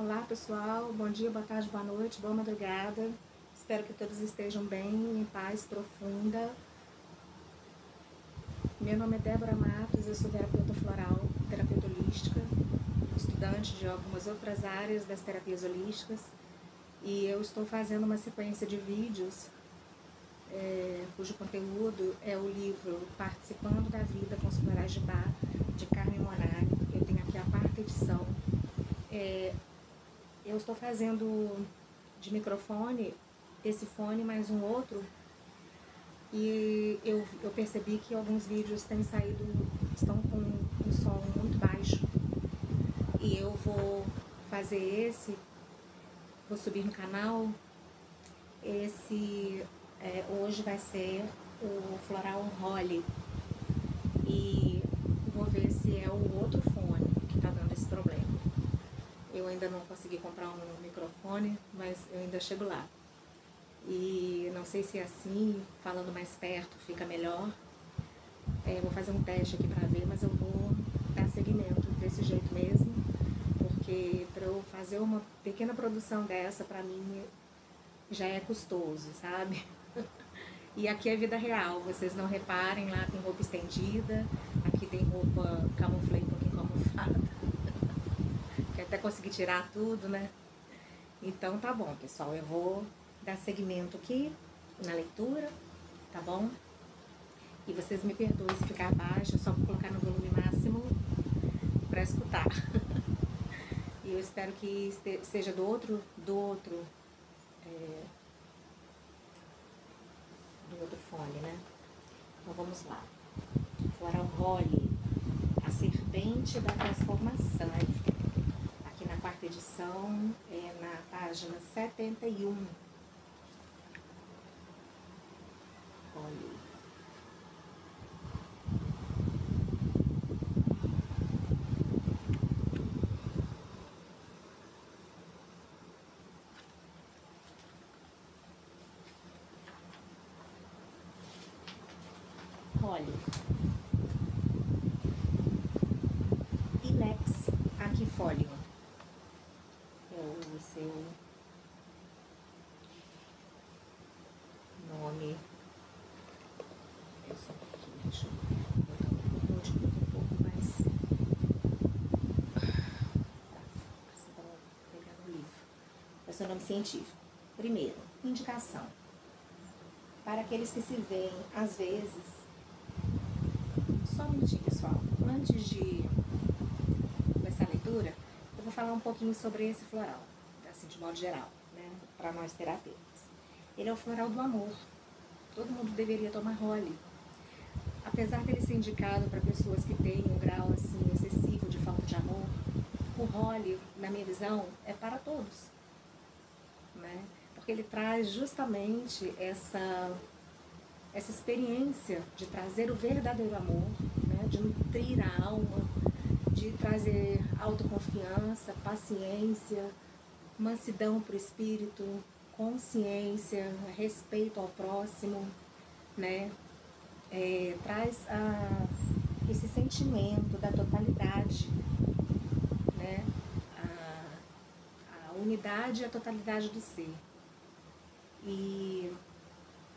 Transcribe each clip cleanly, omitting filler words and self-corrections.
Olá pessoal, bom dia, boa tarde, boa noite, boa madrugada. Espero que todos estejam bem, em paz profunda. Meu nome é Débora Matos, eu sou terapeuta floral, terapeuta holística, estudante de algumas outras áreas das terapias holísticas. E eu estou fazendo uma sequência de vídeos cujo conteúdo é o livro Participando da Vida com os Florais de Bach, de Carmen Monari. Eu tenho aqui a quarta edição. Eu estou fazendo de microfone esse fone mais um outro, e eu percebi que alguns vídeos estão com um som muito baixo, e eu vou fazer vou subir no canal. Hoje vai ser o Floral Holly, e vou ver se é o outro fone que está dando esse problema. Eu ainda não consegui comprar um microfone, mas eu ainda chego lá. E não sei se é assim, falando mais perto, fica melhor. Vou fazer um teste aqui pra ver, mas eu vou dar seguimento desse jeito mesmo, porque para eu fazer uma pequena produção dessa, pra mim, já é custoso, sabe? E aqui é vida real, vocês não reparem, lá tem roupa estendida, aqui tem roupa camuflada, um pouquinho camuflada, que até consegui tirar tudo, né? Então tá bom, pessoal, eu vou dar seguimento aqui na leitura, tá bom? E vocês me perdoem se ficar baixo, só vou colocar no volume máximo pra escutar. E eu espero que seja do outro fone, né? Então vamos lá. Floral Holly, a serpente da transformação. Aqui na quarta edição, na página 71. Holly. Holly. Ilex aquifolium. É o seu nome. Só um pouquinho, deixa eu botar um pouco mais. Assim para pegar no livro. É o seu nome científico. Primeiro, indicação. Para aqueles que se veem, às vezes. Só um minutinho, pessoal. Antes de começar a leitura, eu vou falar um pouquinho sobre esse floral, assim, de modo geral, né, para nós terapeutas. Ele é o floral do amor. Todo mundo deveria tomar Holly. Apesar dele ser indicado para pessoas que têm um grau assim excessivo de falta de amor, o Holly, na minha visão, é para todos, né? Porque ele traz justamente essa experiência de trazer o verdadeiro amor, né? De nutrir a alma, de trazer autoconfiança, paciência, mansidão para o espírito, consciência, respeito ao próximo, né? Traz esse sentimento da totalidade, né? A unidade e a totalidade do ser. E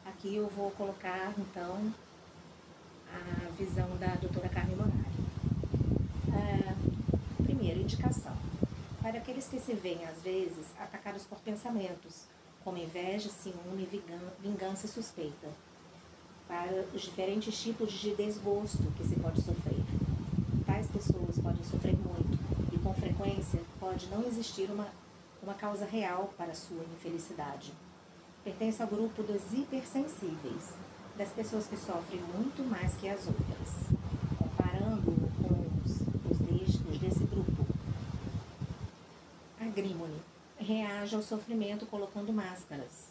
aqui eu vou colocar, então, a visão da doutora Carmen Monari. Primeiro, indicação. Para aqueles que se veem, às vezes, atacados por pensamentos, como inveja, ciúme, vingança e suspeita. Para os diferentes tipos de desgosto que se pode sofrer. Tais pessoas podem sofrer muito e, com frequência, pode não existir uma causa real para a sua infelicidade. Pertence ao grupo dos hipersensíveis, das pessoas que sofrem muito mais que as outras. Comparando com os desse grupo. Agrímone reage ao sofrimento colocando máscaras.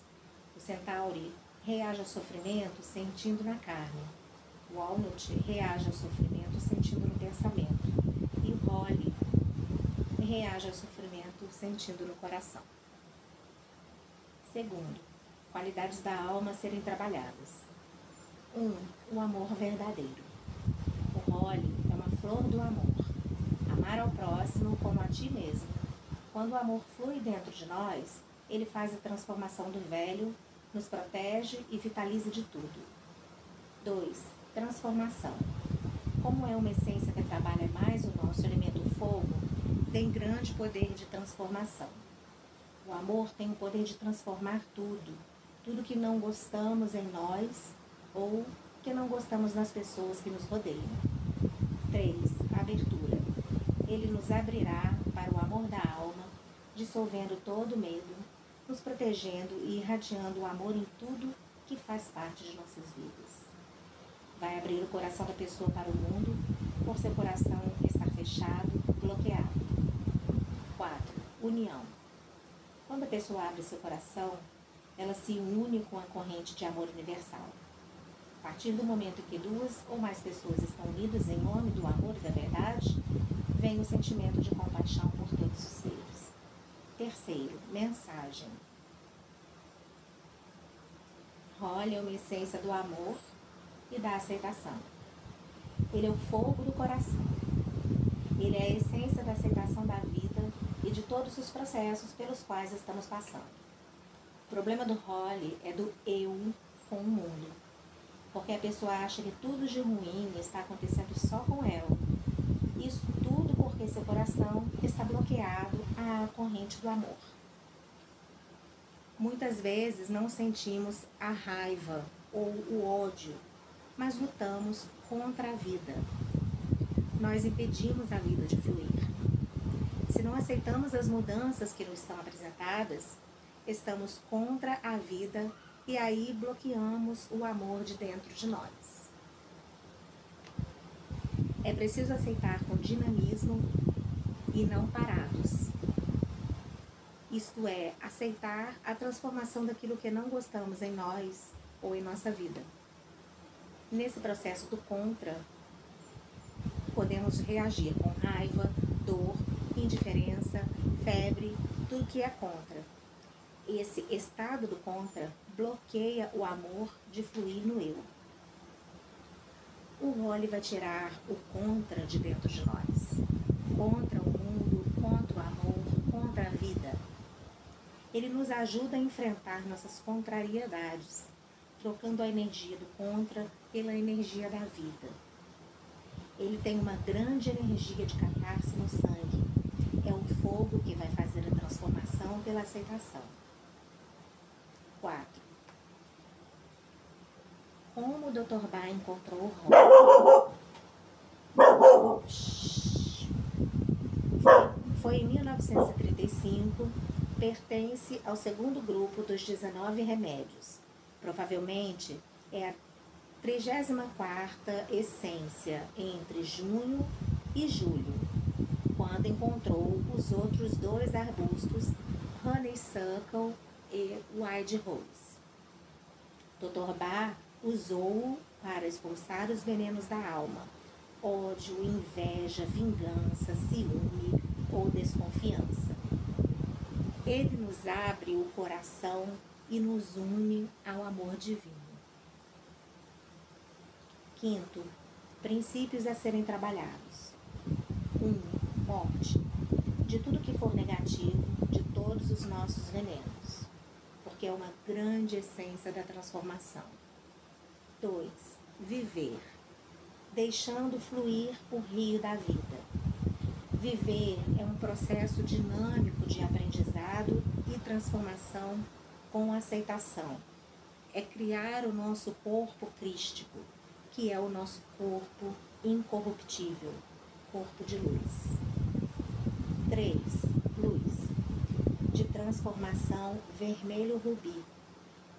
O Centauri reage ao sofrimento sentindo na carne. O Walnut reage ao sofrimento sentindo no pensamento. E o Holly reage ao sofrimento sentindo no coração. Segundo, qualidades da alma a serem trabalhadas. 1. O amor verdadeiro. O Holly é uma flor do amor. Amar ao próximo como a ti mesmo. Quando o amor flui dentro de nós, ele faz a transformação do velho, nos protege e vitaliza de tudo. 2. Transformação. Como é uma essência que trabalha mais o nosso elemento fogo, tem grande poder de transformação. O amor tem o poder de transformar tudo, tudo que não gostamos em nós ou que não gostamos nas pessoas que nos rodeiam. 3. Abertura. Ele nos abrirá para o amor da alma, dissolvendo todo medo, nos protegendo e irradiando o amor em tudo que faz parte de nossas vidas. Vai abrir o coração da pessoa para o mundo, por seu coração estar fechado, bloqueado. 4. União. Quando a pessoa abre seu coração, ela se une com a corrente de amor universal. A partir do momento em que 2 ou mais pessoas estão unidas em nome do amor e da verdade, vem o sentimento de compaixão por todos os seres. 3. Mensagem. Holly é uma essência do amor e da aceitação. Ele é o fogo do coração. Ele é a essência da aceitação da vida e de todos os processos pelos quais estamos passando. O problema do Holly é do eu com o mundo, porque a pessoa acha que tudo de ruim está acontecendo só com ela. Isso tudo porque seu coração está bloqueado à corrente do amor. Muitas vezes não sentimos a raiva ou o ódio, mas lutamos contra a vida. Nós impedimos a vida de fluir. Se não aceitamos as mudanças que nos são apresentadas, estamos contra a vida e aí bloqueamos o amor de dentro de nós. É preciso aceitar com dinamismo e não parados. Isto é, aceitar a transformação daquilo que não gostamos em nós ou em nossa vida. Nesse processo do contra, podemos reagir com raiva, dor, indiferença, febre, tudo que é contra. Esse estado do contra bloqueia o amor de fluir no eu. O Holly vai tirar o contra de dentro de nós. Contra o mundo, contra o amor, contra a vida. Ele nos ajuda a enfrentar nossas contrariedades, trocando a energia do contra pela energia da vida. Ele tem uma grande energia de catarse no sangue. É o fogo que vai fazer a transformação pela aceitação. 4. Como o Dr. Bach encontrou o Holly? Foi em 1935, pertence ao segundo grupo dos 19 remédios. Provavelmente é a 34ª essência entre junho e julho, quando encontrou os outros 2 arbustos, Honeysuckle e Wild Rose. Dr. Bach usou-o para expulsar os venenos da alma, ódio, inveja, vingança, ciúme ou desconfiança. Ele nos abre o coração e nos une ao amor divino. 5. Princípios a serem trabalhados. 1. Morte. De tudo que for negativo, de todos os nossos venenos, porque é uma grande essência da transformação. 2. Viver. Deixando fluir o rio da vida. Viver é um processo dinâmico de aprendizado e transformação com aceitação. É criar o nosso corpo crístico, que é o nosso corpo incorruptível, corpo de luz. 3. Luz. De transformação vermelho rubi,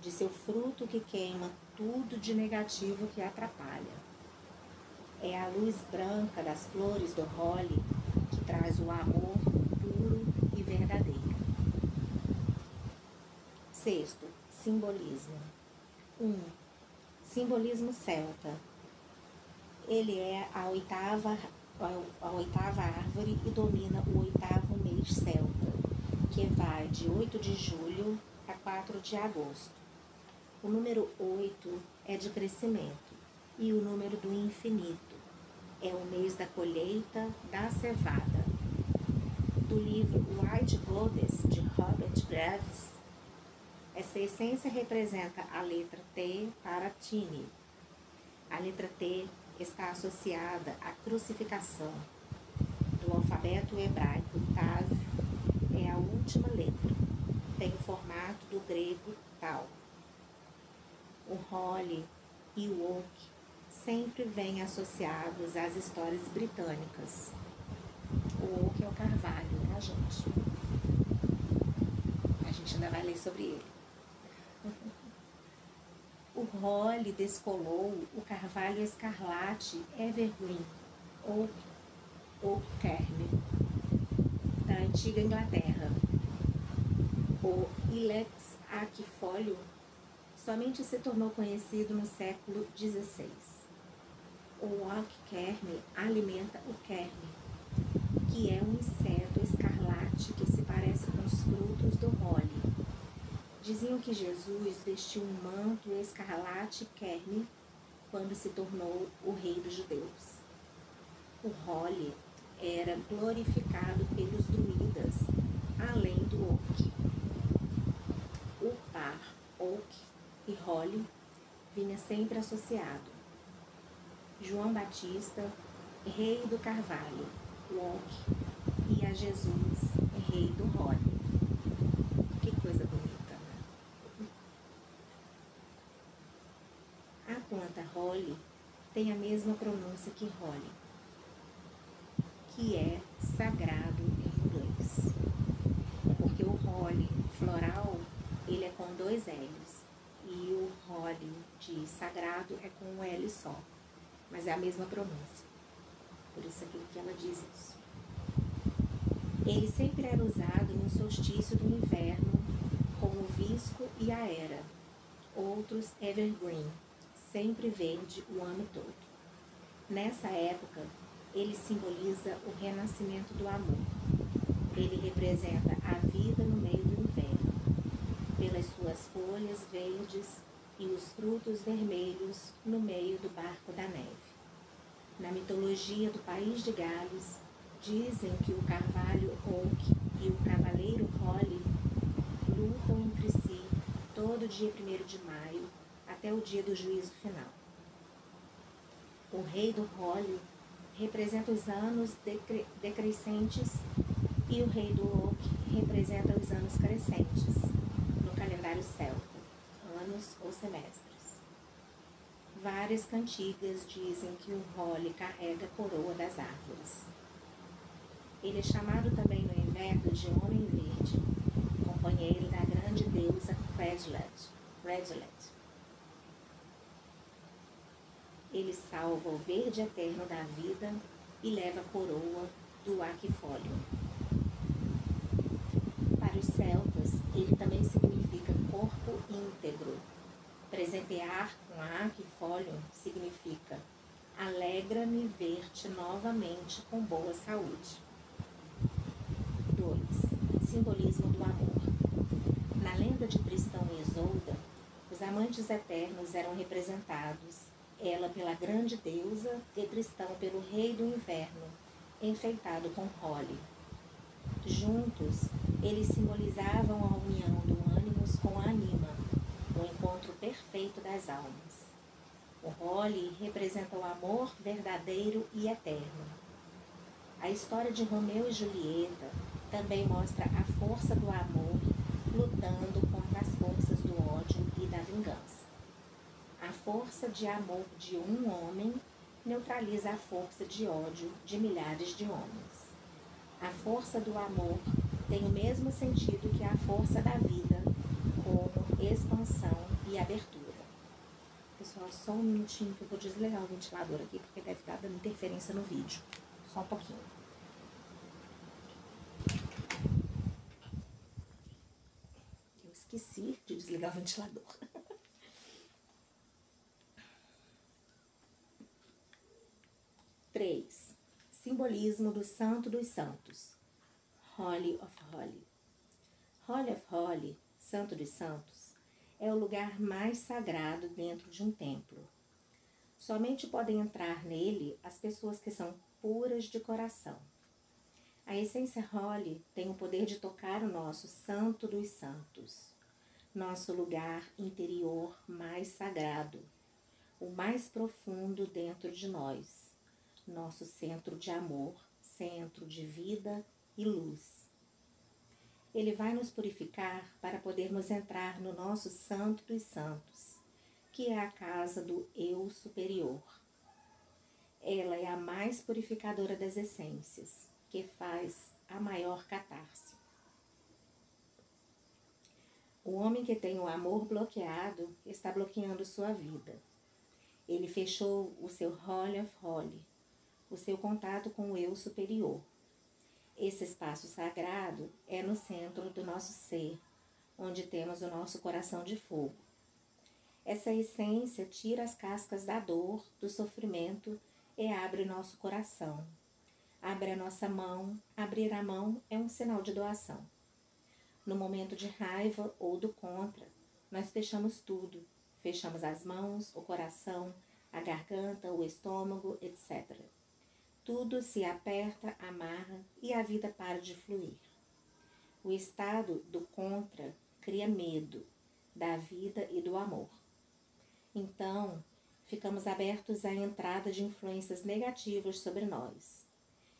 de seu fruto que queima tudo de negativo que atrapalha. É a luz branca das flores do Holly que traz o amor puro e verdadeiro. 6. Simbolismo. 1. Simbolismo celta. Ele é a oitava árvore e domina o 8º mês celta, que vai de 8 de julho a 4 de agosto. O número 8 é de crescimento e o número do infinito. É o mês da colheita da cevada. do livro White Goddess, de Robert Graves, essa essência representa a letra T para Tini. A letra T está associada à crucificação. Do alfabeto hebraico, Tav é a última letra. Tem o formato do grego Tau. O Holly e o Oak sempre vêm associados às histórias britânicas. O Oak é o carvalho, tá, gente? A gente ainda vai ler sobre ele. O Holly descolou o carvalho escarlate Evergreen, ou Cairn, da antiga Inglaterra. O Ilex aquifólio somente se tornou conhecido no século XVI. O Oak Cairn alimenta o cairn, que é um inseto escarlate que se parece com os frutos do Holly. Diziam que Jesus vestiu um manto escarlate cairn quando se tornou o rei dos judeus. O Holly era glorificado pelos druidas, além do Oak. O par Oak e Holly vinha sempre associado. João Batista, rei do carvalho, o Oak, e a Jesus, rei do Holly. Que coisa bonita, né? A planta Holly tem a mesma pronúncia que Holly, que é sagrado em inglês. Porque o Holly floral, ele é com 2 L's, e o Holly de sagrado é com um L só, mas é a mesma pronúncia. Por isso aqui que ela diz isso. Ele sempre era usado no solstício do inverno, como o visco e a era. Outros evergreen, sempre verde o ano todo. Nessa época, ele simboliza o renascimento do amor. Ele representa a vida no meio do inverno, pelas suas folhas verdes e os frutos vermelhos no meio do barco da neve. Na mitologia do país de Gales, dizem que o carvalho Oak e o cavaleiro Holly lutam entre si todo dia 1º de maio até o dia do juízo final. O rei do Holly representa os anos decrescentes e o rei do Oak representa os anos crescentes no calendário celta, anos ou semestres. Várias cantigas dizem que o Holly carrega a coroa das árvores. Ele é chamado também no inverno de Homem Verde, companheiro da grande deusa Redlet. Ele salva o verde eterno da vida e leva a coroa do aquifólio. Para os celtas, ele também significa corpo íntegro. Presentear com aquifólio significa alegra-me ver-te novamente com boa saúde. 2. Simbolismo do amor. Na lenda de Tristão e Isolda, os amantes eternos eram representados, ela pela grande deusa e Tristão pelo rei do inverno, enfeitado com Holly. Juntos, eles simbolizavam a união do ânimos com a anima, o encontro perfeito das almas. O Holly representa o amor verdadeiro e eterno. A história de Romeu e Julieta também mostra a força do amor lutando contra as forças do ódio e da vingança. A força de amor de um homem neutraliza a força de ódio de milhares de homens. A força do amor tem o mesmo sentido que a força da vida, como expansão e abertura. Pessoal, só um minutinho que eu vou desligar o ventilador aqui, porque deve estar dando interferência no vídeo. Só um pouquinho. Eu esqueci de desligar o ventilador. Três. Simbolismo do Santo dos Santos. Holy of Holy. Holy of Holy, Santo dos Santos, é o lugar mais sagrado dentro de um templo. Somente podem entrar nele as pessoas que são puras de coração. A essência Holly tem o poder de tocar o nosso santo dos santos, nosso lugar interior mais sagrado, o mais profundo dentro de nós, nosso centro de amor, centro de vida e luz. Ele vai nos purificar para podermos entrar no nosso santo dos santos, que é a casa do eu superior. Ela é a mais purificadora das essências, que faz a maior catarse. O homem que tem o amor bloqueado está bloqueando sua vida. Ele fechou o seu Holy of Holy, o seu contato com o eu superior. Esse espaço sagrado é no centro do nosso ser, onde temos o nosso coração de fogo. Essa essência tira as cascas da dor, do sofrimento e abre nosso coração. Abre a nossa mão. Abrir a mão é um sinal de doação. No momento de raiva ou do contra, nós fechamos tudo. Fechamos as mãos, o coração, a garganta, o estômago, etc. Tudo se aperta, amarra e a vida para de fluir. O estado do contra cria medo da vida e do amor. Então, ficamos abertos à entrada de influências negativas sobre nós.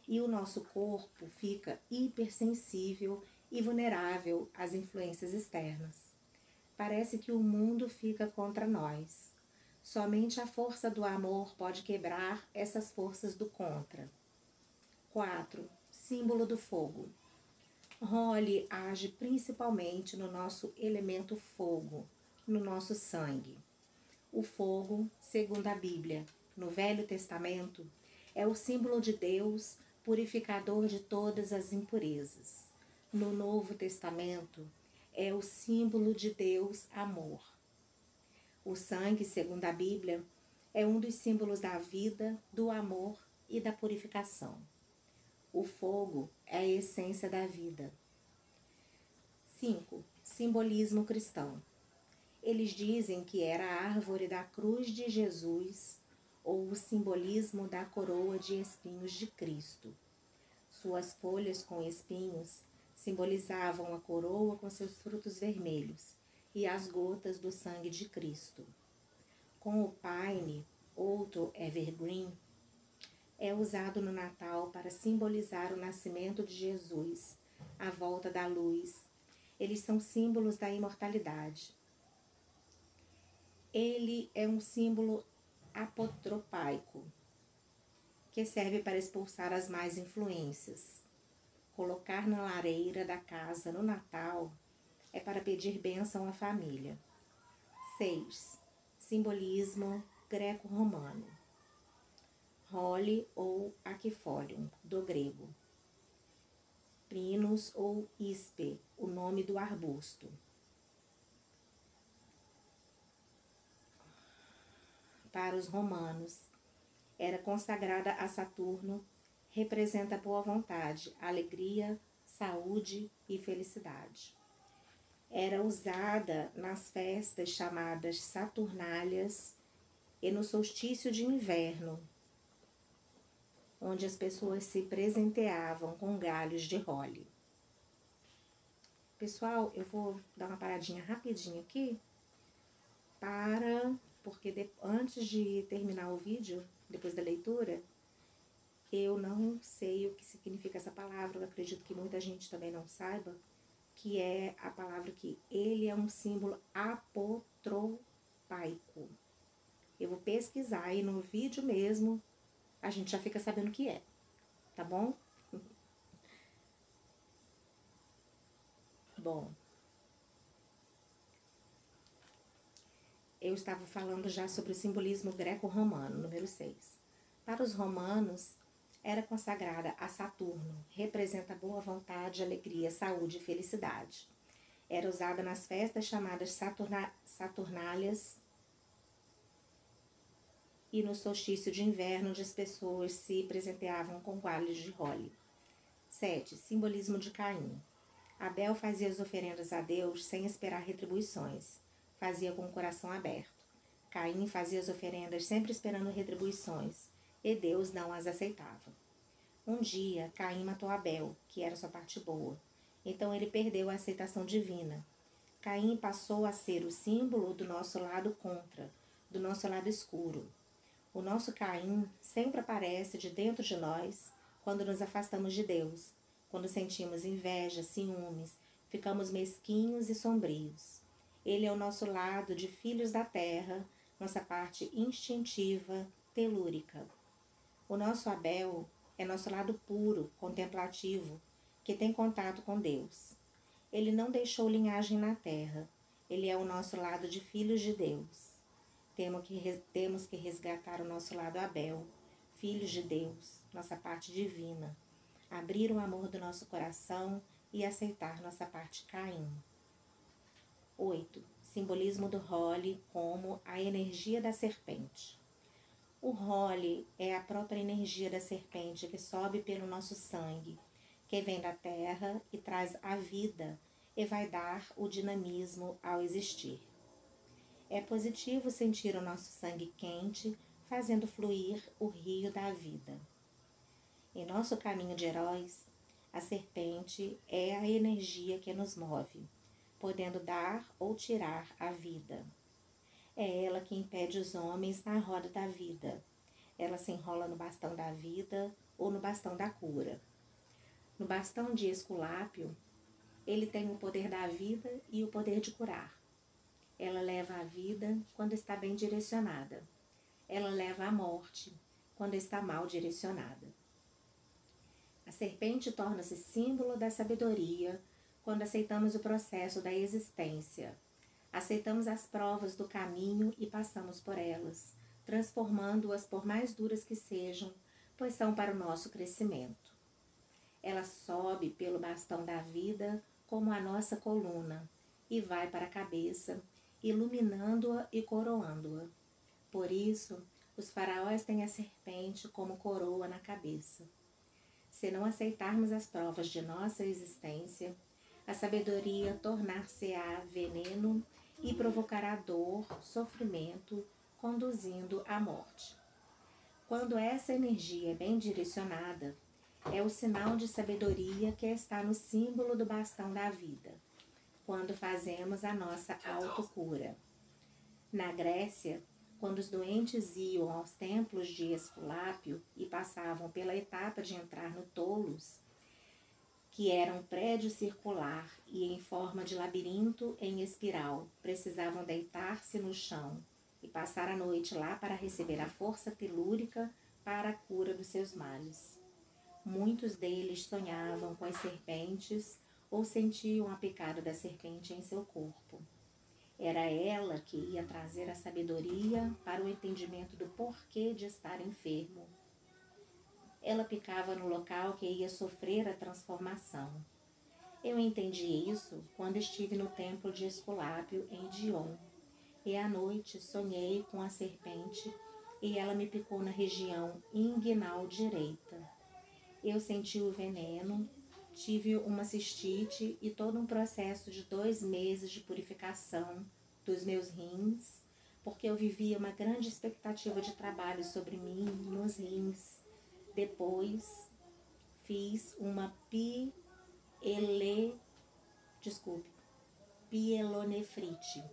E o nosso corpo fica hipersensível e vulnerável às influências externas. Parece que o mundo fica contra nós. Somente a força do amor pode quebrar essas forças do contra. 4. Símbolo do fogo. Holly age principalmente no nosso elemento fogo, no nosso sangue. O fogo, segundo a Bíblia, no Velho Testamento, é o símbolo de Deus, purificador de todas as impurezas. No Novo Testamento, é o símbolo de Deus, amor. O sangue, segundo a Bíblia, é um dos símbolos da vida, do amor e da purificação. O fogo é a essência da vida. 5. Simbolismo cristão. Eles dizem que era a árvore da cruz de Jesus ou o simbolismo da coroa de espinhos de Cristo. Suas folhas com espinhos simbolizavam a coroa com seus frutos vermelhos e as gotas do sangue de Cristo. Com o pine, outro evergreen, é usado no Natal para simbolizar o nascimento de Jesus, a volta da luz. Eles são símbolos da imortalidade. Ele é um símbolo apotropaico, que serve para expulsar as más influências. Colocar na lareira da casa no Natal é para pedir bênção à família. 6. Simbolismo greco-romano. Holly ou aquifolium, do grego. Pinus ou ispe, o nome do arbusto. Para os romanos, era consagrada a Saturno, representa boa vontade, alegria, saúde e felicidade. Era usada nas festas chamadas Saturnálias e no solstício de inverno, onde as pessoas se presenteavam com galhos de Holly. Pessoal, eu vou dar uma paradinha rapidinho aqui, porque antes de terminar o vídeo, depois da leitura, eu não sei o que significa essa palavra, eu acredito que muita gente também não saiba, que é a palavra que ele é um símbolo apotropaico. Eu vou pesquisar e no vídeo mesmo a gente já fica sabendo o que é, tá bom? Bom, eu estava falando já sobre o simbolismo greco-romano, número 6. Para os romanos, era consagrada a Saturno, representa boa vontade, alegria, saúde e felicidade. Era usada nas festas chamadas Saturnálias e no solstício de inverno, onde as pessoas se presenteavam com galhos de Holly. 7. Simbolismo de Caim. Abel fazia as oferendas a Deus sem esperar retribuições. Fazia com o coração aberto. Caim fazia as oferendas sempre esperando retribuições, e Deus não as aceitava. Um dia, Caim matou Abel, que era sua parte boa. Então ele perdeu a aceitação divina. Caim passou a ser o símbolo do nosso lado contra, do nosso lado escuro. O nosso Caim sempre aparece de dentro de nós quando nos afastamos de Deus, quando sentimos inveja, ciúmes, ficamos mesquinhos e sombrios. Ele é o nosso lado de filhos da terra, nossa parte instintiva, telúrica. O nosso Abel é nosso lado puro, contemplativo, que tem contato com Deus. Ele não deixou linhagem na terra. Ele é o nosso lado de filhos de Deus. Temos que resgatar o nosso lado Abel, filhos de Deus, nossa parte divina. Abrir o amor do nosso coração e aceitar nossa parte Caim. 8. Simbolismo do Holi como a energia da serpente. O Holi é a própria energia da serpente que sobe pelo nosso sangue, que vem da terra e traz a vida e vai dar o dinamismo ao existir. É positivo sentir o nosso sangue quente, fazendo fluir o rio da vida. Em nosso caminho de heróis, a serpente é a energia que nos move, podendo dar ou tirar a vida. É ela que impede os homens na roda da vida. Ela se enrola no bastão da vida ou no bastão da cura. No bastão de Esculápio, ele tem o poder da vida e o poder de curar. Ela leva a vida quando está bem direcionada. Ela leva a morte quando está mal direcionada. A serpente torna-se símbolo da sabedoria quando aceitamos o processo da existência. Aceitamos as provas do caminho e passamos por elas, transformando-as por mais duras que sejam, pois são para o nosso crescimento. Ela sobe pelo bastão da vida como a nossa coluna e vai para a cabeça, iluminando-a e coroando-a. Por isso, os faraós têm a serpente como coroa na cabeça. Se não aceitarmos as provas de nossa existência, a sabedoria tornar-se-á veneno e provocará dor, sofrimento, conduzindo à morte. Quando essa energia é bem direcionada, é o sinal de sabedoria que está no símbolo do bastão da vida, quando fazemos a nossa autocura. Na Grécia, quando os doentes iam aos templos de Esculápio e passavam pela etapa de entrar no Tolos, que era um prédio circular e em forma de labirinto em espiral, precisavam deitar-se no chão e passar a noite lá para receber a força telúrica para a cura dos seus males. Muitos deles sonhavam com as serpentes ou sentiam a picada da serpente em seu corpo. Era ela que ia trazer a sabedoria para o entendimento do porquê de estar enfermo. Ela picava no local que ia sofrer a transformação. Eu entendi isso quando estive no templo de Esculápio em Dion. E à noite sonhei com a serpente e ela me picou na região inguinal direita. Eu senti o veneno, tive uma cistite e todo um processo de 2 meses de purificação dos meus rins, porque eu vivia uma grande expectativa de trabalho sobre mim nos rins. Depois fiz uma pielonefrite.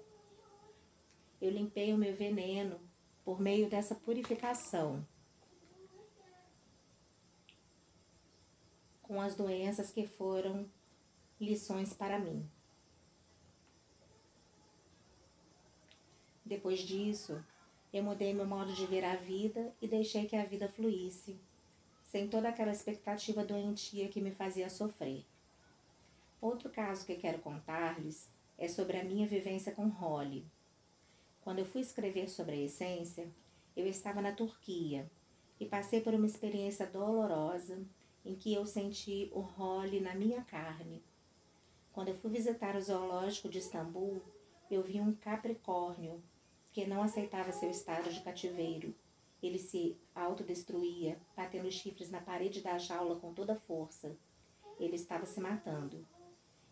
Eu limpei o meu veneno por meio dessa purificação com as doenças que foram lições para mim. Depois disso, eu mudei meu modo de ver a vida e deixei que a vida fluísse, sem toda aquela expectativa doentia que me fazia sofrer. Outro caso que quero contar-lhes é sobre a minha vivência com Holi. Quando eu fui escrever sobre a essência, eu estava na Turquia e passei por uma experiência dolorosa em que eu senti o Holi na minha carne. Quando eu fui visitar o zoológico de Istambul, eu vi um capricórnio que não aceitava seu estado de cativeiro. Ele se autodestruía, batendo os chifres na parede da jaula com toda a força. Ele estava se matando.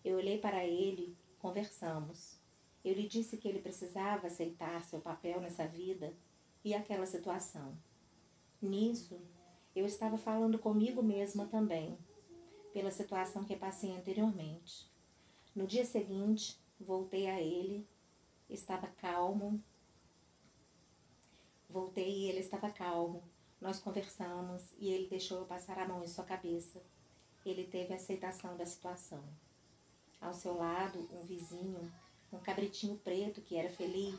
Eu olhei para ele, conversamos. Eu lhe disse que ele precisava aceitar seu papel nessa vida e aquela situação. Nisso, Eu estava falando comigo mesma também, pela situação que passei anteriormente. No dia seguinte, voltei a ele, estava calmo. Voltei e ele estava calmo. Nós conversamos e ele deixou eu passar a mão em sua cabeça. Ele teve aceitação da situação. Ao seu lado, um vizinho, um cabritinho preto que era feliz,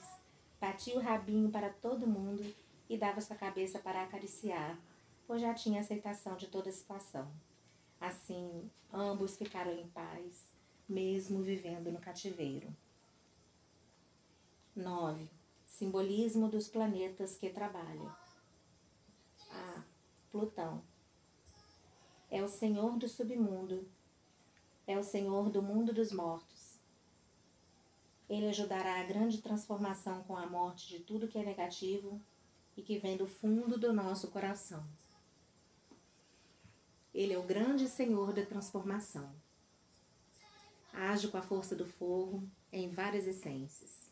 batia o rabinho para todo mundo e dava sua cabeça para acariciar, pois já tinha aceitação de toda a situação. Assim, ambos ficaram em paz, mesmo vivendo no cativeiro. 9. Simbolismo dos planetas que trabalham. A. Plutão. É o senhor do submundo. É o senhor do mundo dos mortos. Ele ajudará a grande transformação com a morte de tudo que é negativo e que vem do fundo do nosso coração. Ele é o grande senhor da transformação. Age com a força do fogo em várias essências.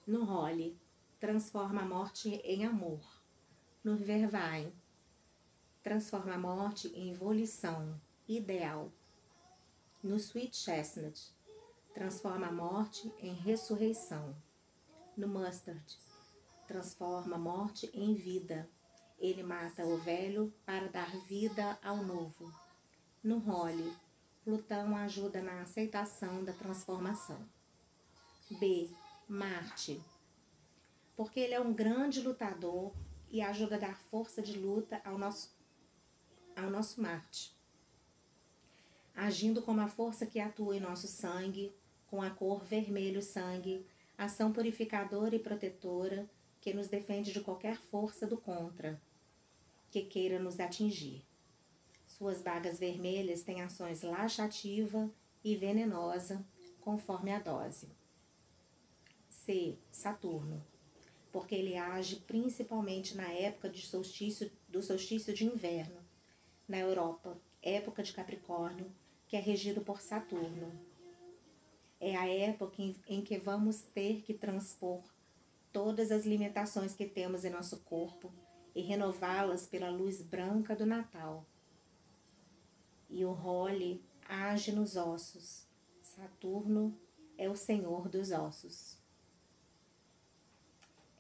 No Role, transforma a morte em amor. No Vervain, transforma a morte em volição, ideal. No Sweet Chestnut, transforma a morte em ressurreição. No Mustard, transforma a morte em vida. Ele mata o velho para dar vida ao novo. No Role, Plutão ajuda na aceitação da transformação. B. Marte, porque ele é um grande lutador e ajuda a dar força de luta ao nosso Marte, agindo como a força que atua em nosso sangue, com a cor vermelho sangue, ação purificadora e protetora que nos defende de qualquer força do contra, que queira nos atingir. Suas bagas vermelhas têm ações laxativa e venenosa, conforme a dose. C. Saturno, porque ele age principalmente na época do solstício de inverno, na Europa, época de Capricórnio, que é regido por Saturno. É a época em que vamos ter que transpor todas as limitações que temos em nosso corpo e renová-las pela luz branca do Natal. E o Role age nos ossos. Saturno é o senhor dos ossos.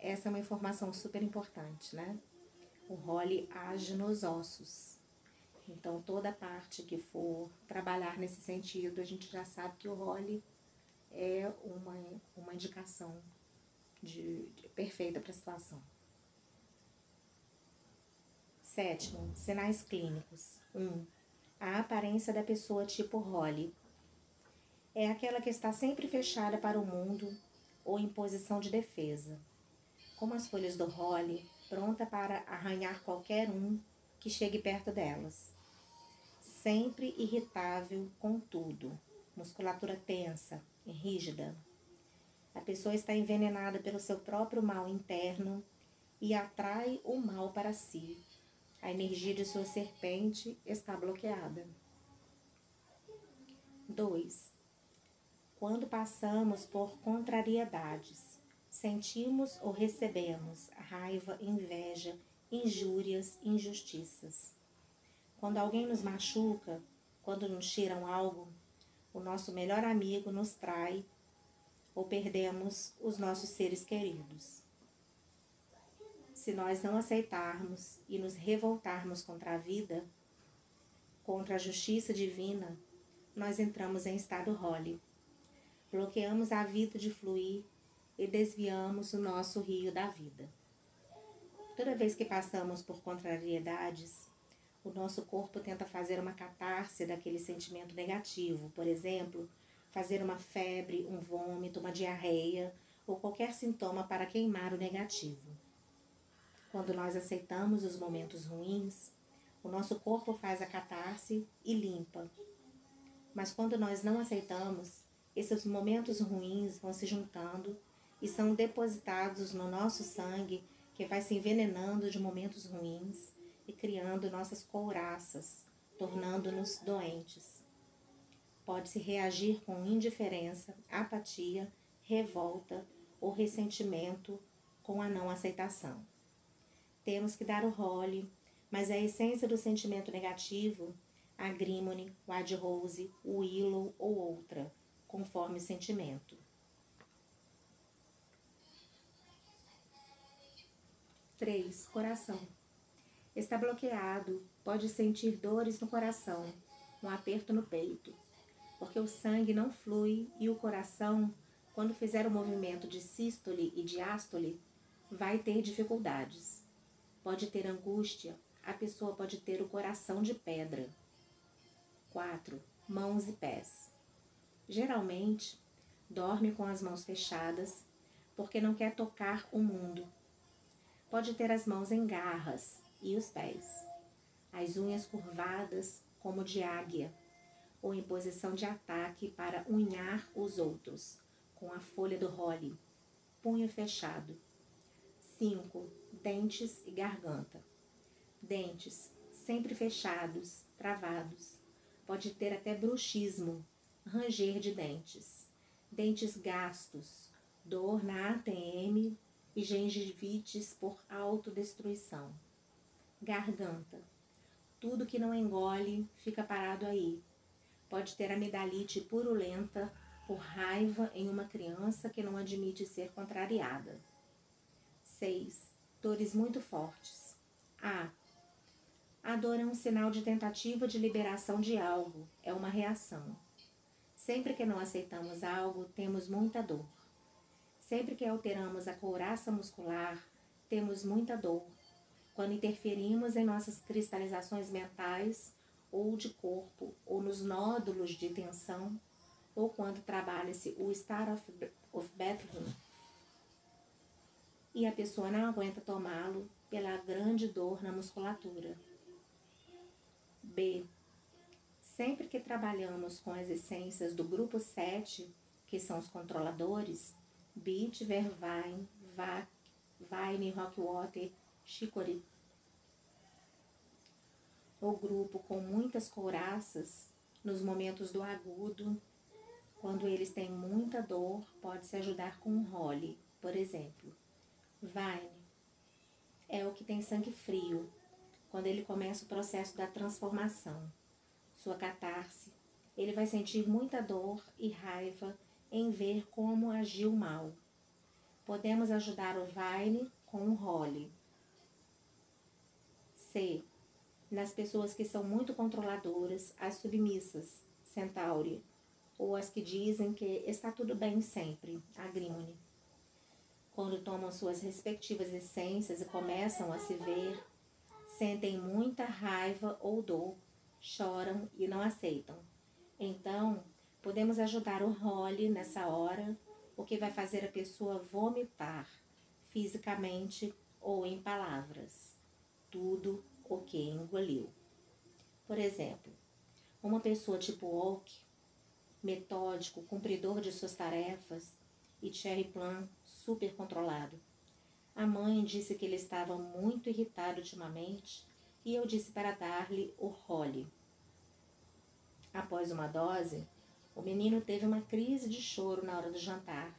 Essa é uma informação super importante, né? O Role age nos ossos. Então, toda parte que for trabalhar nesse sentido, a gente já sabe que o Role é uma indicação perfeita para a situação. 7. Sinais clínicos. 1. A aparência da pessoa tipo Role. É aquela que está sempre fechada para o mundo ou em posição de defesa. Como as folhas do Role, pronta para arranhar qualquer um que chegue perto delas. Sempre irritável com tudo. Musculatura tensa e rígida. A pessoa está envenenada pelo seu próprio mal interno e atrai o mal para si. A energia de sua serpente está bloqueada. 2. Quando passamos por contrariedades, sentimos ou recebemos raiva, inveja, injúrias, injustiças. Quando alguém nos machuca, quando nos tiram algo, o nosso melhor amigo nos trai ou perdemos os nossos seres queridos. Se nós não aceitarmos e nos revoltarmos contra a vida, contra a justiça divina, nós entramos em estado Role. Bloqueamos a vida de fluir e desviamos o nosso rio da vida. Toda vez que passamos por contrariedades, o nosso corpo tenta fazer uma catarse daquele sentimento negativo, por exemplo, fazer uma febre, um vômito, uma diarreia ou qualquer sintoma para queimar o negativo. Quando nós aceitamos os momentos ruins, o nosso corpo faz a catarse e limpa. Mas quando nós não aceitamos, esses momentos ruins vão se juntando e são depositados no nosso sangue, que vai se envenenando de momentos ruins e criando nossas couraças, tornando-nos doentes. Pode-se reagir com indiferença, apatia, revolta ou ressentimento com a não aceitação. temos que dar o role, mas a essência do sentimento negativo, a Agrimony, o Ad Rose, o Willow ou outra, conforme o sentimento. 3. Coração. Está bloqueado, pode sentir dores no coração, um aperto no peito, porque o sangue não flui e o coração, quando fizer o movimento de sístole e diástole, vai ter dificuldades. Pode ter angústia, a pessoa pode ter o coração de pedra. 4. Mãos e pés. Geralmente, dorme com as mãos fechadas, porque não quer tocar o mundo. Pode ter as mãos em garras e os pés, as unhas curvadas como de águia, ou em posição de ataque para unhar os outros, com a folha do role, punho fechado. 5. Dentes e garganta. Dentes sempre fechados, travados. Pode ter até bruxismo, ranger de dentes. Dentes gastos, dor na ATM e gengivites por autodestruição. Garganta. Tudo que não engole fica parado aí. Pode ter amidalite purulenta por raiva em uma criança que não admite ser contrariada. 6. Dores muito fortes. A dor é um sinal de tentativa de liberação de algo, é uma reação. Sempre que não aceitamos algo, temos muita dor. Sempre que alteramos a couraça muscular, temos muita dor. Quando interferimos em nossas cristalizações mentais, ou de corpo, ou nos nódulos de tensão, ou quando trabalha-se o Star of Bethlehem, e a pessoa não aguenta tomá-lo pela grande dor na musculatura. B. Sempre que trabalhamos com as essências do grupo 7, que são os controladores, Beat, Vervain, Vine, Rockwater, Chicory, o grupo com muitas couraças, nos momentos do agudo, quando eles têm muita dor, pode-se ajudar com um role, por exemplo. Vine é o que tem sangue frio, quando ele começa o processo da transformação, sua catarse. Ele vai sentir muita dor e raiva em ver como agiu mal. Podemos ajudar o Vine com um role. C. Nas pessoas que são muito controladoras, as submissas, Centauri, ou as que dizem que está tudo bem sempre, Agrimony. Quando tomam suas respectivas essências e começam a se ver, sentem muita raiva ou dor, choram e não aceitam. Então, podemos ajudar o role nessa hora, o que vai fazer a pessoa vomitar, fisicamente ou em palavras, tudo o que engoliu. Por exemplo, uma pessoa tipo Oak, metódico, cumpridor de suas tarefas, e Cherry Plum, super controlado. A mãe disse que ele estava muito irritado ultimamente e eu disse para dar-lhe o role. Após uma dose, o menino teve uma crise de choro na hora do jantar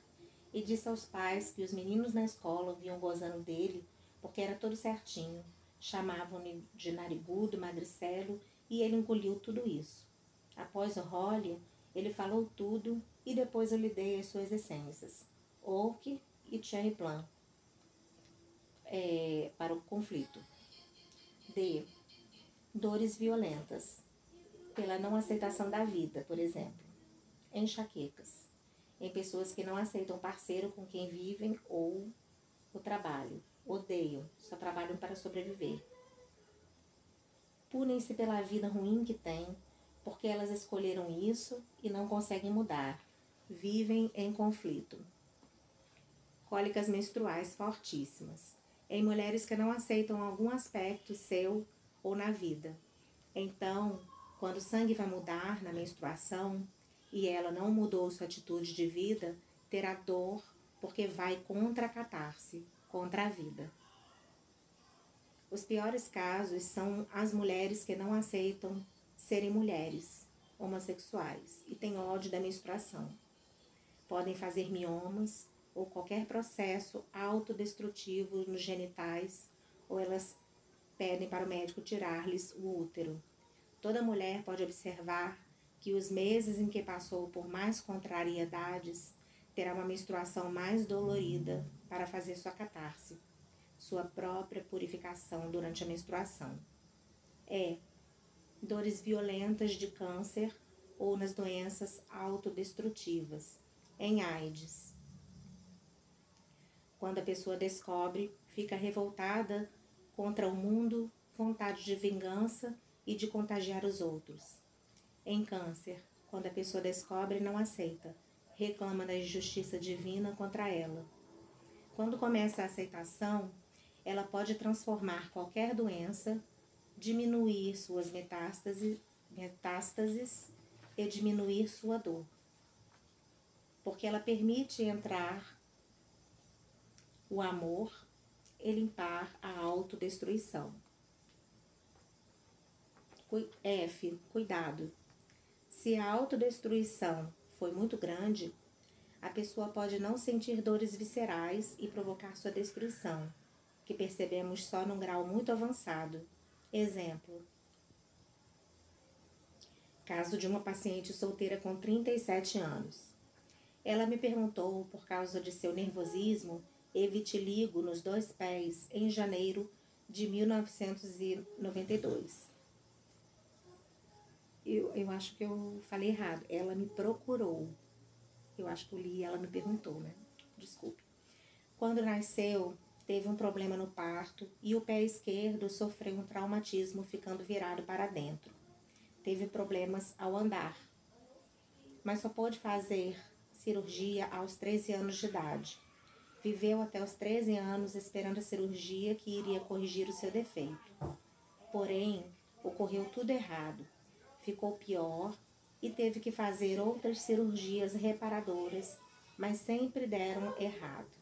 e disse aos pais que os meninos na escola vinham gozando dele porque era tudo certinho. Chamavam-no de narigudo, magricelo, e ele engoliu tudo isso. Após o role, ele falou tudo e depois eu lhe dei as suas essências, Oak e Cherry Plum, para o conflito. D. Dores violentas, pela não aceitação da vida, por exemplo. Enxaquecas, em pessoas que não aceitam o parceiro com quem vivem ou o trabalho. Odeiam, só trabalham para sobreviver. Punem-se pela vida ruim que têm, porque elas escolheram isso e não conseguem mudar. Vivem em conflito. Cólicas menstruais fortíssimas, em mulheres que não aceitam algum aspecto seu ou na vida. Então, quando o sangue vai mudar na menstruação e ela não mudou sua atitude de vida, terá dor porque vai contra a catarse, contra a vida. Os piores casos são as mulheres que não aceitam serem mulheres, homossexuais, e têm ódio da menstruação. Podem fazer miomas ou qualquer processo autodestrutivo nos genitais ou elas pedem para o médico tirar-lhes o útero. Toda mulher pode observar que os meses em que passou por mais contrariedades terá uma menstruação mais dolorida para fazer sua catarse, sua própria purificação durante a menstruação. Dores violentas de câncer ou nas doenças autodestrutivas, em AIDS. Quando a pessoa descobre, fica revoltada contra o mundo, vontade de vingança e de contagiar os outros. Em câncer, quando a pessoa descobre, não aceita, reclama da injustiça divina contra ela. Quando começa a aceitação, ela pode transformar qualquer doença, diminuir suas metástases e diminuir sua dor, porque ela permite entrar o amor e limpar a autodestruição. F. Cuidado. Se a autodestruição foi muito grande, a pessoa pode não sentir dores viscerais e provocar sua destruição, que percebemos só num grau muito avançado. Exemplo: caso de uma paciente solteira com 37 anos. Ela me perguntou por causa de seu nervosismo e vitiligo nos 2 pés em janeiro de 1992. Eu acho que eu falei errado. Ela me procurou. Eu acho que eu li e ela me perguntou, né? Desculpe. Quando nasceu, teve um problema no parto e o pé esquerdo sofreu um traumatismo ficando virado para dentro. Teve problemas ao andar, mas só pôde fazer cirurgia aos 13 anos de idade. Viveu até os 13 anos esperando a cirurgia que iria corrigir o seu defeito. Porém, ocorreu tudo errado. Ficou pior e teve que fazer outras cirurgias reparadoras, mas sempre deram errado.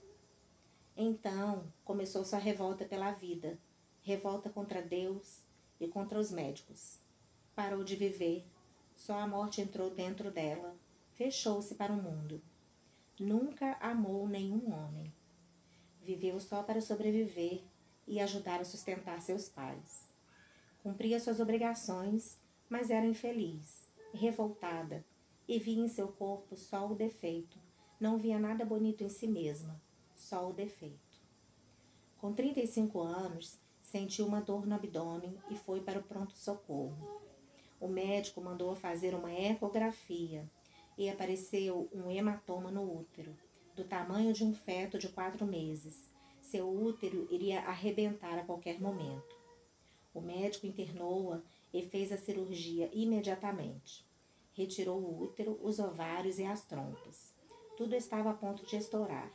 Então, começou sua revolta pela vida, revolta contra Deus e contra os médicos. Parou de viver, só a morte entrou dentro dela, fechou-se para o mundo. Nunca amou nenhum homem. Viveu só para sobreviver e ajudar a sustentar seus pais. Cumpria suas obrigações, mas era infeliz, revoltada, e via em seu corpo só o defeito. Não via nada bonito em si mesma, só o defeito. Com 35 anos, sentiu uma dor no abdômen e foi para o pronto-socorro. O médico mandou fazer uma ecografia e apareceu um hematoma no útero, do tamanho de um feto de 4 meses. Seu útero iria arrebentar a qualquer momento. O médico internou-a e fez a cirurgia imediatamente. Retirou o útero, os ovários e as trompas. Tudo estava a ponto de estourar.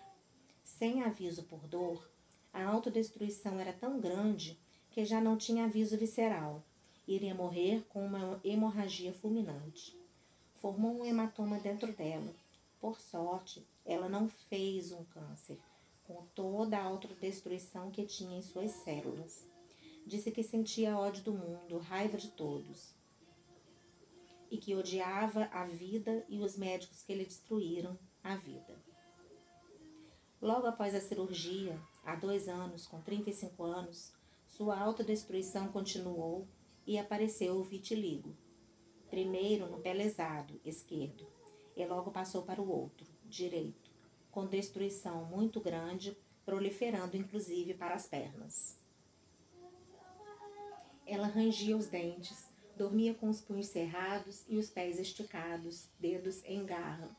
Sem aviso por dor, a autodestruição era tão grande que já não tinha aviso visceral. Iria morrer com uma hemorragia fulminante. Formou um hematoma dentro dela. Por sorte, ela não fez um câncer, com toda a autodestruição que tinha em suas células. Disse que sentia ódio do mundo, raiva de todos, e que odiava a vida e os médicos que lhe destruíram a vida. Logo após a cirurgia, há 2 anos, com 35 anos, sua autodestruição continuou e apareceu o vitiligo. Primeiro no pé lesado, esquerdo, e logo passou para o outro, direito, com destruição muito grande, proliferando inclusive para as pernas. Ela rangia os dentes, dormia com os punhos cerrados e os pés esticados, dedos em garra.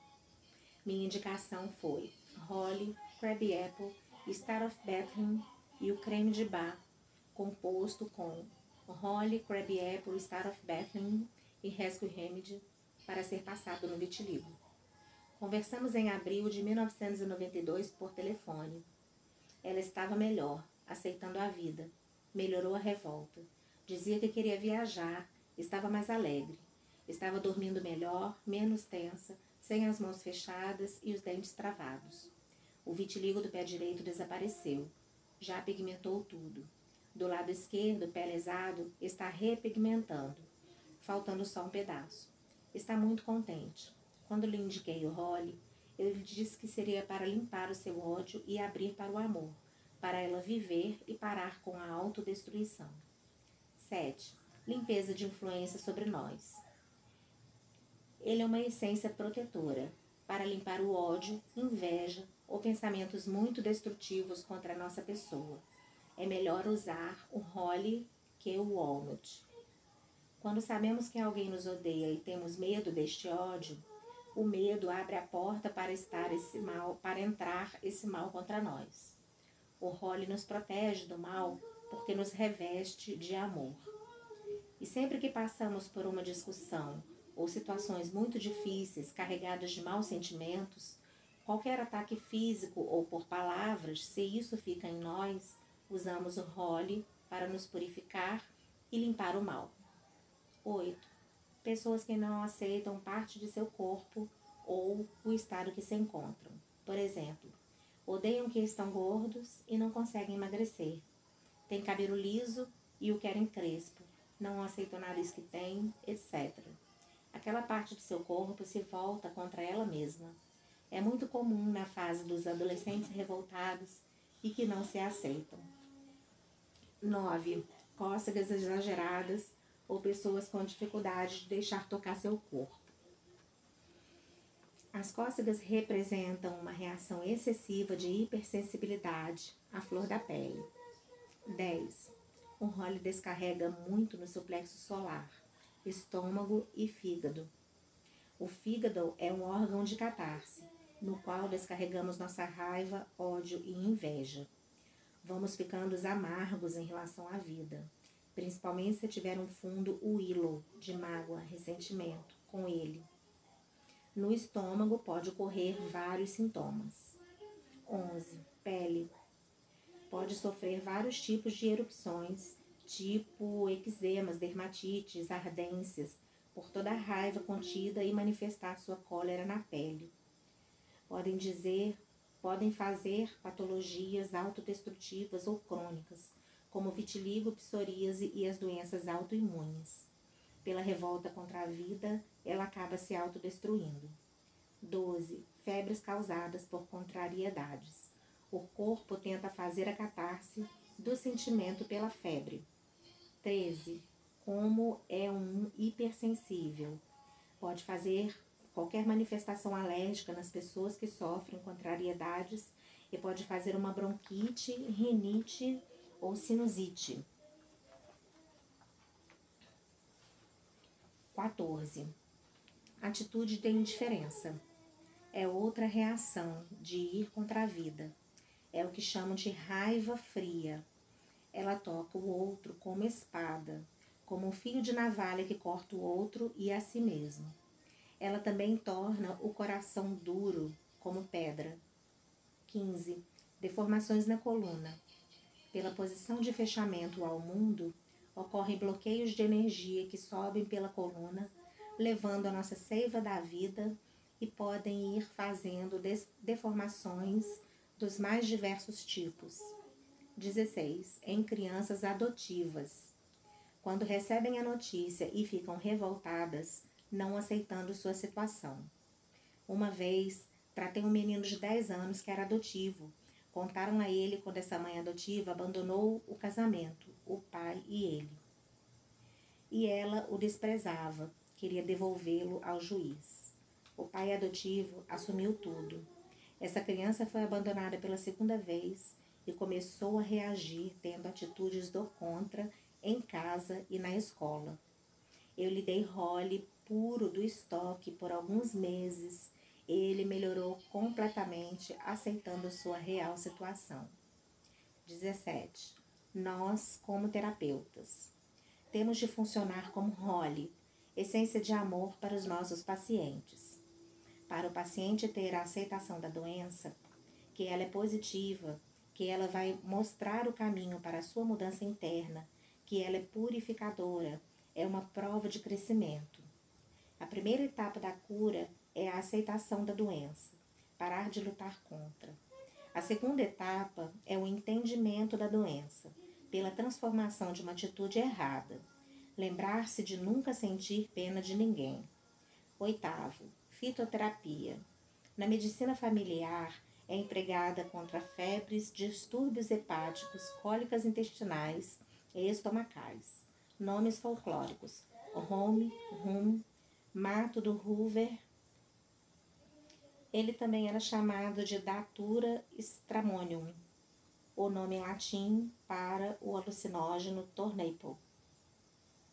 Minha indicação foi Holly, Crabby Apple, Star of Bethlehem e o creme de Bach, composto com Holly, Crabby Apple, Star of Bethlehem e Rescue Remedy, para ser passado no vitiligo. Conversamos em abril de 1992 por telefone. Ela estava melhor, aceitando a vida. Melhorou a revolta. Dizia que queria viajar, estava mais alegre. Estava dormindo melhor, menos tensa, sem as mãos fechadas e os dentes travados. O vitiligo do pé direito desapareceu. Já pigmentou tudo. Do lado esquerdo, o pé lesado está repigmentando, faltando só um pedaço. Está muito contente. Quando lhe indiquei o Holly, ele disse que seria para limpar o seu ódio e abrir para o amor, para ela viver e parar com a autodestruição. 7. Limpeza de influência sobre nós. Ele é uma essência protetora para limpar o ódio, inveja ou pensamentos muito destrutivos contra a nossa pessoa. É melhor usar o Holly que o Walnut. Quando sabemos que alguém nos odeia e temos medo deste ódio, o medo abre a porta para entrar esse mal contra nós. O Holly nos protege do mal porque nos reveste de amor. E sempre que passamos por uma discussão ou situações muito difíceis, carregadas de maus sentimentos, qualquer ataque físico ou por palavras, se isso fica em nós, usamos o Holly para nos purificar e limpar o mal. 8. Pessoas que não aceitam parte de seu corpo ou o estado que se encontram. Por exemplo, odeiam que estão gordos e não conseguem emagrecer. Têm cabelo liso e o querem crespo. Não aceitam o nariz que tem, etc. Aquela parte de seu corpo se volta contra ela mesma. É muito comum na fase dos adolescentes revoltados e que não se aceitam. 9. Cócegas exageradas ou pessoas com dificuldade de deixar tocar seu corpo. As cócegas representam uma reação excessiva de hipersensibilidade à flor da pele. 10. O Holly descarrega muito no seu plexo solar, estômago e fígado. O fígado é um órgão de catarse, no qual descarregamos nossa raiva, ódio e inveja. Vamos ficando amargos em relação à vida, principalmente se tiver um fundo willow de mágoa, ressentimento com ele. No estômago pode ocorrer vários sintomas. 11. Pele. Pode sofrer vários tipos de erupções, tipo eczemas, dermatites, ardências, por toda a raiva contida e manifestar sua cólera na pele. Podem fazer patologias autodestrutivas ou crônicas, como vitiligo, psoríase e as doenças autoimunes. Pela revolta contra a vida, ela acaba se autodestruindo. 12. Febres causadas por contrariedades. O corpo tenta fazer a catarse do sentimento pela febre. 13. Como é um hipersensível. Pode fazer qualquer manifestação alérgica nas pessoas que sofrem contrariedades e pode fazer uma bronquite, rinite ou sinusite. 14. Atitude de indiferença. É outra reação de ir contra a vida. É o que chamam de raiva fria. Ela toca o outro como espada, como um fio de navalha que corta o outro e a si mesmo. Ela também torna o coração duro, como pedra. 15. Deformações na coluna. Pela posição de fechamento ao mundo, ocorrem bloqueios de energia que sobem pela coluna, levando a nossa seiva da vida e podem ir fazendo deformações dos mais diversos tipos. 16. Em crianças adotivas. Quando recebem a notícia e ficam revoltadas, não aceitando sua situação. Uma vez, tratei um menino de 10 anos que era adotivo. Contaram a ele quando essa mãe adotiva abandonou o casamento, o pai e ele. E ela o desprezava, queria devolvê-lo ao juiz. O pai adotivo assumiu tudo. Essa criança foi abandonada pela segunda vez e começou a reagir tendo atitudes do contra em casa e na escola. Eu lhe dei Holly puro do estoque por alguns meses. Ele melhorou completamente, aceitando sua real situação. 17. Nós, como terapeutas, temos de funcionar como Holly, essência de amor para os nossos pacientes. Para o paciente ter a aceitação da doença, que ela é positiva, que ela vai mostrar o caminho para a sua mudança interna, que ela é purificadora, é uma prova de crescimento. A primeira etapa da cura é a aceitação da doença, parar de lutar contra. A segunda etapa é o entendimento da doença, pela transformação de uma atitude errada. Lembrar-se de nunca sentir pena de ninguém. 8. Fitoterapia. Na medicina familiar, É empregada contra febres, distúrbios hepáticos, cólicas intestinais e estomacais. Nomes folclóricos: Home, Rum, Mato do Hoover. Ele também era chamado de Datura stramonium, o nome em latim para o alucinógeno Tornaple.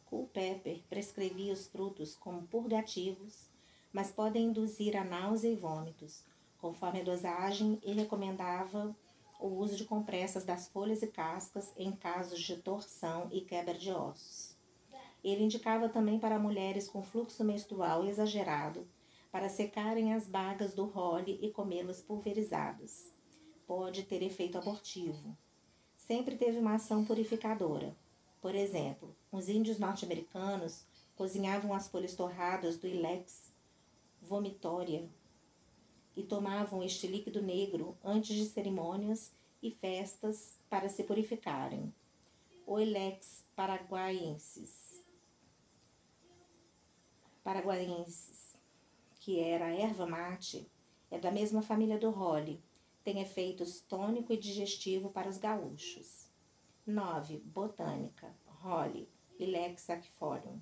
Culpeper prescrevia os frutos como purgativos, mas podem induzir a náusea e vômitos, conforme a dosagem, e recomendava o uso de compressas das folhas e cascas em casos de torção e quebra de ossos. Ele indicava também para mulheres com fluxo menstrual exagerado, para secarem as bagas do role e comê-las pulverizadas. Pode ter efeito abortivo. Sempre teve uma ação purificadora. Por exemplo, os índios norte-americanos cozinhavam as folhas torradas do Ilex vomitoria e tomavam este líquido negro antes de cerimônias e festas para se purificarem. O Ilex paraguaiensis, que era a erva mate, é da mesma família do role. Tem efeitos tônico e digestivo para os gaúchos. 9. Botânica. Role, Ilex aquifolium.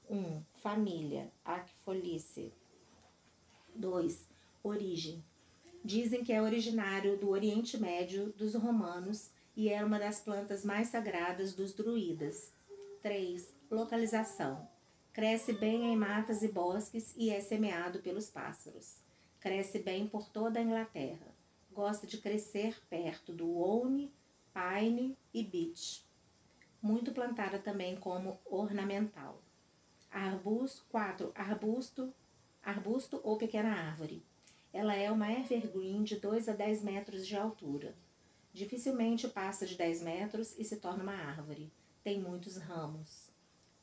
1. Família, Aquifoliaceae. 2. Origem. Dizem que é originário do Oriente Médio, dos romanos, e era uma das plantas mais sagradas dos druidas. 3. Localização. Cresce bem em matas e bosques e é semeado pelos pássaros. Cresce bem por toda a Inglaterra. Gosta de crescer perto do Oune, Pine e Beech. Muito plantada também como ornamental. 4. Arbusto ou pequena árvore. Ela é uma evergreen de 2 a 10 metros de altura. Dificilmente passa de 10 metros e se torna uma árvore. Tem muitos ramos.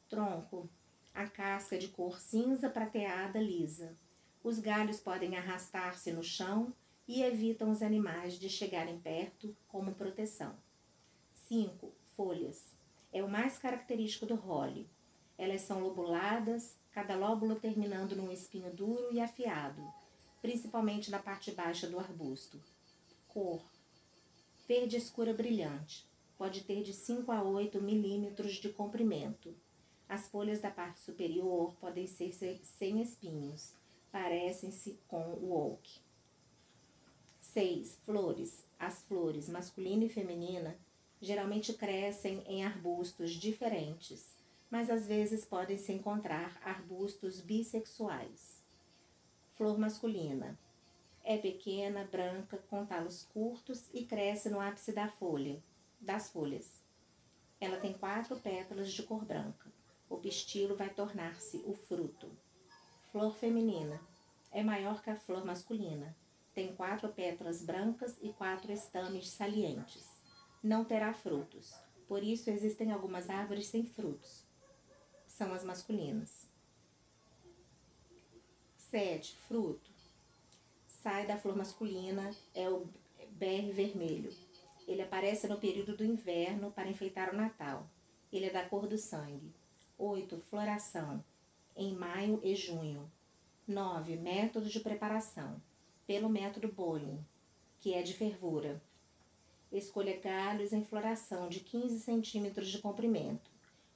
Tronco. A casca de cor cinza prateada lisa. Os galhos podem arrastar-se no chão e evitam os animais de chegarem perto como proteção. 5. Folhas. É o mais característico do role. Elas são lobuladas, cada lóbulo terminando num espinho duro e afiado, principalmente na parte baixa do arbusto. Cor. Verde escura brilhante. Pode ter de 5 a 8 milímetros de comprimento. As folhas da parte superior podem ser sem espinhos. Parecem-se com o oak. 6. Flores. As flores, masculina e feminina, geralmente crescem em arbustos diferentes, mas às vezes podem se encontrar arbustos bissexuais. Flor masculina. É pequena, branca, com talos curtos e cresce no ápice das folhas. Ela tem 4 pétalas de cor branca. O pistilo vai tornar-se o fruto. Flor feminina. É maior que a flor masculina. Tem 4 pétalas brancas e 4 estames salientes. Não terá frutos. Por isso existem algumas árvores sem frutos. São as masculinas. 7. Fruto. Sai da flor masculina, é o berry vermelho. Ele aparece no período do inverno para enfeitar o Natal. Ele é da cor do sangue. 8. Floração. Em maio e junho. 9. Método de preparação. Pelo método Boyne, que é de fervura. Escolha galhos em floração de 15 centímetros de comprimento.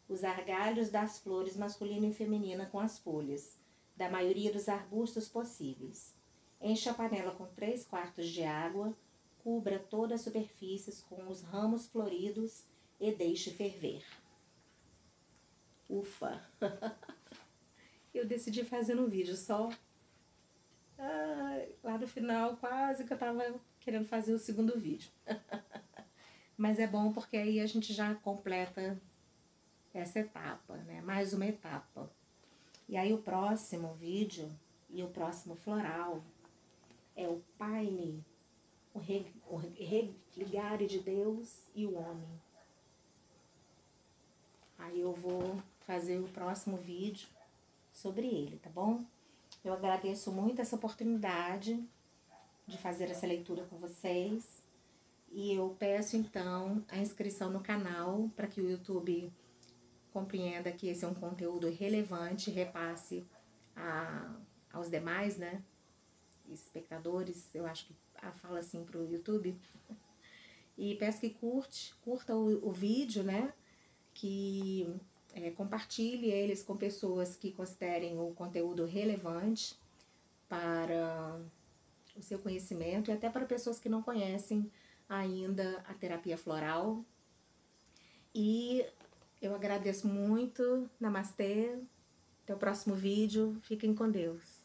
Usar galhos das flores masculina e feminina com as folhas, da maioria dos arbustos possíveis. Encha a panela com 3/4 de água, cubra toda a superfície com os ramos floridos e deixe ferver. Ufa! Eu decidi fazer no vídeo só. Lá no final quase que eu tava querendo fazer o segundo vídeo. Mas é bom porque aí a gente já completa essa etapa, né? Mais uma etapa. E aí o próximo vídeo e o próximo floral é o Pine, o Religare de Deus e o Homem. Aí eu vou fazer o próximo vídeo sobre ele, tá bom? Eu agradeço muito essa oportunidade de fazer essa leitura com vocês. E eu peço então a inscrição no canal para que o YouTube compreenda que esse é um conteúdo relevante, repasse aos demais, né? espectadores, eu acho que fala assim pro YouTube. E peço que curta o vídeo, né? Que compartilhe eles com pessoas que considerem o conteúdo relevante para o seu conhecimento e até para pessoas que não conhecem ainda a terapia floral. E eu agradeço muito. Namastê. Até o próximo vídeo. Fiquem com Deus.